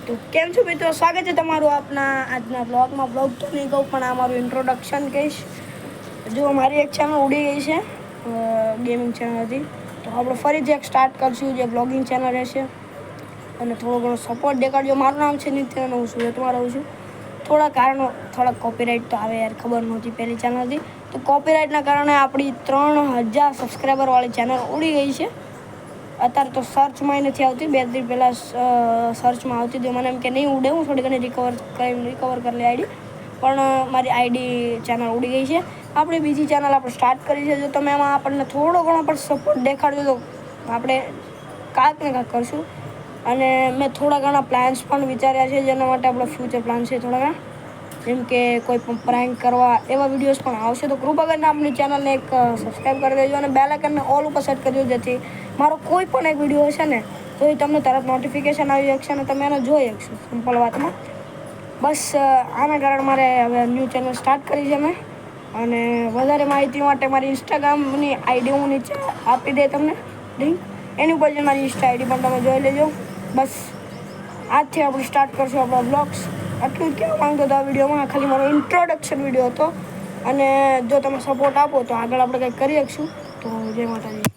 તો કેમ છો મિત્રો, સ્વાગત છે તમારું આપના આજના બ્લોગમાં. બ્લોગ તો નહીં કહું પણ આ મારું ઇન્ટ્રોડક્શન કહીશ. જો મારી એક ચેનલ ઉડી ગઈ છે, ગેમિંગ ચેનલ હતી, તો આપણે ફરીથી એક સ્ટાર્ટ કરશું જે બ્લોગિંગ ચેનલ રહેશે. અને થોડો ઘણો સપોર્ટ દેખાડજો. મારું નામ છે નિત્ય અને હું સુરતમાં રહું છું. થોડા કારણો, થોડા કોપીરાઇટ તો આવે યાર, ખબર નહોતી પહેલી ચેનલ હતી, તો કોપીરાઇટના કારણે આપણી 3000 સબસ્ક્રાઈબરવાળી ચેનલ ઉડી ગઈ છે. અત્યારે તો સર્ચમાં નથી આવતી. 2 દિવસ પહેલાં સર્ચમાં આવતી હતી. મને એમ કે નહીં ઉડે, હું થોડી ઘણી રિકવર કરી લે આઈડી, પણ મારી આઈડી ચેનલ ઉડી ગઈ છે. આપણે બીજી ચેનલ આપણે સ્ટાર્ટ કરી છે. જો તમે એમાં આપણને થોડો ઘણો પણ સપોર્ટ દેખાડજો તો આપણે કાંઈક ને કાંઈક કરશું. અને મેં થોડા ઘણા પ્લાન્સ પણ વિચાર્યા છે, જેના માટે આપણો ફ્યુચર પ્લાન છે થોડા ઘણા, જેમ કે કોઈ પણ પ્રેન્ક કરવા એવા વિડીયોઝ પણ આવશે. તો કૃપા કરીને આપણી ચેનલને એક સબસ્ક્રાઈબ કરી દેજો અને બેલ આઇકનને ઓલ ઉપર સેટ કરી દેજો, જેથી મારો કોઈ પણ એક વિડીયો હશે ને તો એ તમને તરત નોટિફિકેશન આવી શકશે અને તમે એને જોઈ શકશો. સિમ્પલ વાતમાં બસ આના કારણે મારે હવે ન્યૂ ચેનલ સ્ટાર્ટ કરી છે મેં. અને વધારે માહિતી માટે મારી ઇન્સ્ટાગ્રામની આઈડી હું નીચે આપી દે તમને લિંક, એની ઉપર જે મારી ઇન્સ્ટા આઈડી પણ તમે જોઈ લેજો. બસ આજથી આપણે સ્ટાર્ટ કરશું આપણા બ્લોગ્સ. આટલું જ કહેવા માંગતો હતો આ વિડીયોમાં. ખાલી મારો ઇન્ટ્રોડક્શન વિડીયો હતો. અને જો તમે સપોર્ટ આપો તો આગળ આપણે કંઈક કરી શકશું. તો જય માતાજી.